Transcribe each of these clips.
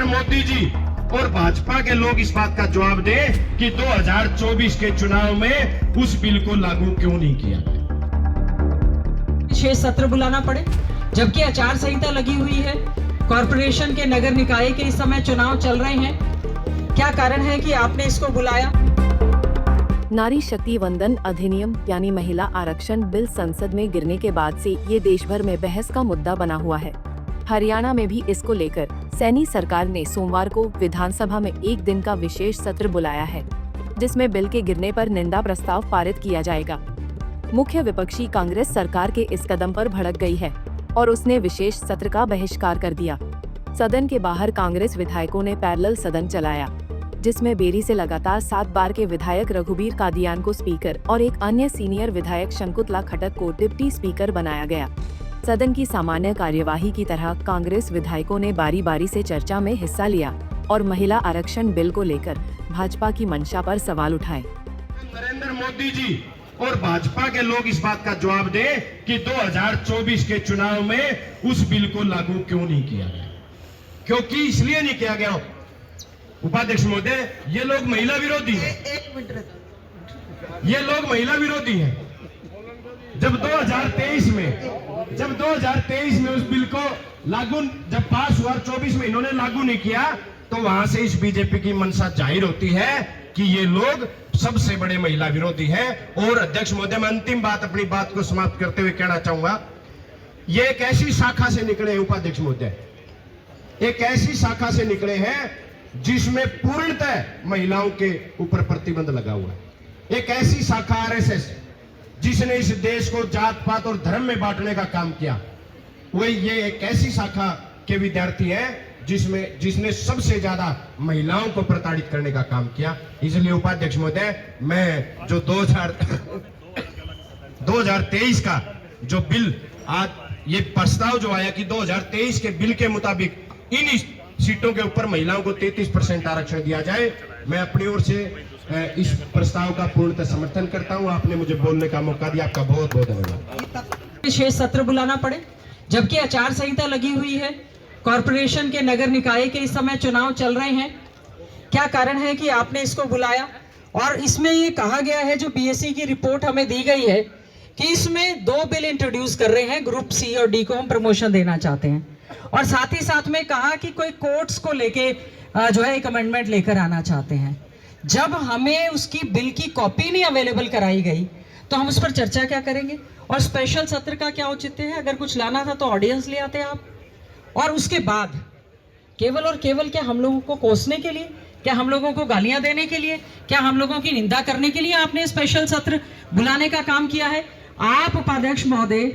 मोदी जी और भाजपा के लोग इस बात का जवाब दें कि 2024 के चुनाव में उस बिल को लागू क्यों नहीं किया गया। विशेष सत्र बुलाना पड़े जबकि आचार संहिता लगी हुई है। कॉरपोरेशन के नगर निकाय के इस समय चुनाव चल रहे हैं। क्या कारण है कि आपने इसको बुलाया? नारी शक्ति वंदन अधिनियम यानी महिला आरक्षण बिल संसद में गिरने के बाद से ये देश भर में बहस का मुद्दा बना हुआ है। हरियाणा में भी इसको लेकर सैनी सरकार ने सोमवार को विधानसभा में एक दिन का विशेष सत्र बुलाया है, जिसमें बिल के गिरने पर निंदा प्रस्ताव पारित किया जाएगा। मुख्य विपक्षी कांग्रेस सरकार के इस कदम पर भड़क गई है और उसने विशेष सत्र का बहिष्कार कर दिया। सदन के बाहर कांग्रेस विधायकों ने पैरेलल सदन चलाया, जिसमें बेरी से लगातार 7 बार के विधायक रघुबीर कादियान को स्पीकर और एक अन्य सीनियर विधायक शंकुतला खट्टक को डिप्टी स्पीकर बनाया गया। सदन की सामान्य कार्यवाही की तरह कांग्रेस विधायकों ने बारी बारी से चर्चा में हिस्सा लिया और महिला आरक्षण बिल को लेकर भाजपा की मंशा पर सवाल उठाए। नरेंद्र मोदी जी और भाजपा के लोग इस बात का जवाब दें कि 2024 के चुनाव में उस बिल को लागू क्यों नहीं किया गया। क्योंकि इसलिए नहीं किया गया उपाध्यक्ष महोदय, ये लोग महिला विरोधी हैं। ये लोग महिला विरोधी हैं। जब 2023 में उस बिल को लागू जब पास हुआ 24 में इन्होंने लागू नहीं किया, तो वहां से इस बीजेपी की मंशा जाहिर होती है कि ये लोग सबसे बड़े महिला विरोधी हैं। और अध्यक्ष महोदय, मैं अंतिम बात अपनी बात को समाप्त करते हुए कहना चाहूंगा, ये एक ऐसी शाखा से निकले हैं उपाध्यक्ष महोदय, एक ऐसी शाखा से निकले हैं जिसमें पूर्णतः महिलाओं के ऊपर प्रतिबंध लगा हुआ है। एक ऐसी शाखा आरएसएस जिसने इस देश को जात पात और धर्म में बांटने का काम किया, वही ये एक ऐसी शाखा के विद्यार्थी हैं जिसने सबसे ज्यादा महिलाओं को प्रताड़ित करने का काम किया। इसलिए उपाध्यक्ष महोदय, मैं जो 2023 का जो बिल आज ये प्रस्ताव जो आया कि 2023 के बिल के मुताबिक इन सीटों के ऊपर महिलाओं को 33% आरक्षण दिया जाए, मैं अपनी ओर से इस प्रस्ताव का पूर्णतः समर्थन करता हूं। आपने मुझे बोलने का मौका दिया, आपका बहुत बहुत धन्यवाद। विशेष सत्र बुलाना पड़े जबकि आचार संहिता लगी हुई है। कॉरपोरेशन के नगर निकाय के इस समय चुनाव चल रहे हैं। क्या कारण है कि आपने इसको बुलाया? और इसमें ये कहा गया है, जो बीएससी की रिपोर्ट हमें दी गई है, कि इसमें 2 बिल इंट्रोड्यूस कर रहे हैं। ग्रुप सी और डी को हम प्रमोशन देना चाहते हैं, और साथ ही साथ में कहा कि कोई कोर्ट्स को लेके जो है एक अमेंडमेंट लेकर आना चाहते हैं। जब हमें उसकी बिल की कॉपी नहीं अवेलेबल कराई गई तो हम उस पर चर्चा क्या करेंगे? और स्पेशल सत्र का क्या औचित्य है? अगर कुछ लाना था तो ऑडियंस ले आते आप। और उसके बाद केवल और केवल क्या हम लोगों को कोसने के लिए, क्या हम लोगों को गालियां देने के लिए, क्या हम लोगों की निंदा करने के लिए आपने स्पेशल सत्र बुलाने का काम किया है? आप उपाध्यक्ष महोदय,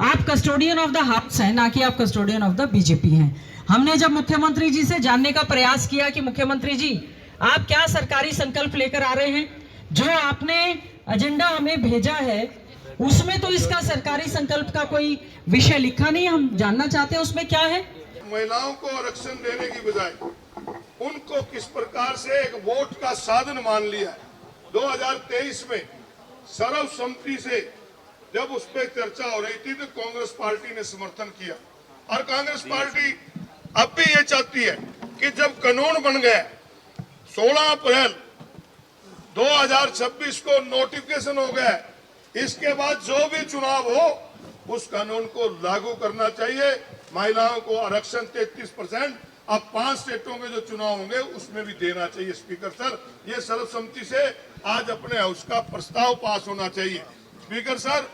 आप कस्टोडियन ऑफ द हाउस हैं, ना कि आप कस्टोडियन ऑफ द बीजेपी हैं। हमने जब मुख्यमंत्री जी से जानने का प्रयास किया कि मुख्यमंत्री जी आप क्या सरकारी संकल्प लेकर आ रहे हैं, जो आपने एजेंडा हमें भेजा है उसमें तो इसका सरकारी संकल्प का कोई विषय लिखा नहीं। हम जानना चाहते हैं उसमें क्या है। महिलाओं को आरक्षण देने की बजाय उनको किस प्रकार से एक वोट का साधन मान लिया। 2023 में सर्वसम्मति से जब उस पर चर्चा हो रही थी तो कांग्रेस पार्टी ने समर्थन किया, और कांग्रेस पार्टी अब भी ये चाहती है कि जब कानून बन गया 16 अप्रैल 2026 को नोटिफिकेशन हो गया, इसके बाद जो भी चुनाव हो उस कानून को लागू करना चाहिए। महिलाओं को आरक्षण 33% अब 5 स्टेटों के जो चुनाव होंगे उसमें भी देना चाहिए। स्पीकर सर, ये सर्वसम्मति से आज अपने हाउस का प्रस्ताव पास होना चाहिए। स्पीकर सर,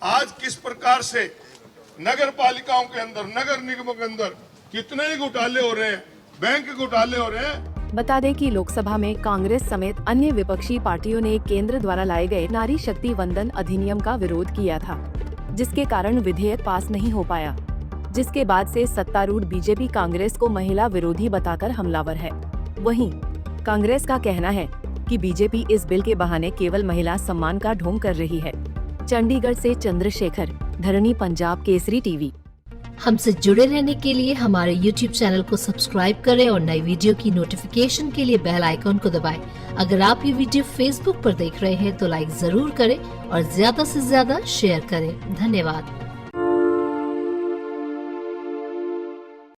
आज किस प्रकार से नगर पालिकाओं के अंदर, नगर निगमों के अंदर कितने ही घोटाले हो रहे हैं, बैंक घोटाले हो रहे हैं। बता दें कि लोकसभा में कांग्रेस समेत अन्य विपक्षी पार्टियों ने केंद्र द्वारा लाए गए नारी शक्ति वंदन अधिनियम का विरोध किया था, जिसके कारण विधेयक पास नहीं हो पाया, जिसके बाद से सत्तारूढ़ बीजेपी कांग्रेस को महिला विरोधी बताकर हमलावर है। वहीं कांग्रेस का कहना है कि बीजेपी इस बिल के बहाने केवल महिला सम्मान का ढोंग कर रही है। चंडीगढ़ से चंद्रशेखर, धरणी पंजाब केसरी टीवी। हमसे जुड़े रहने के लिए हमारे YouTube चैनल को सब्सक्राइब करें और नई वीडियो की नोटिफिकेशन के लिए बेल आइकॉन को दबाएं। अगर आप ये वीडियो Facebook पर देख रहे हैं तो लाइक जरूर करें और ज्यादा से ज्यादा शेयर करें। धन्यवाद।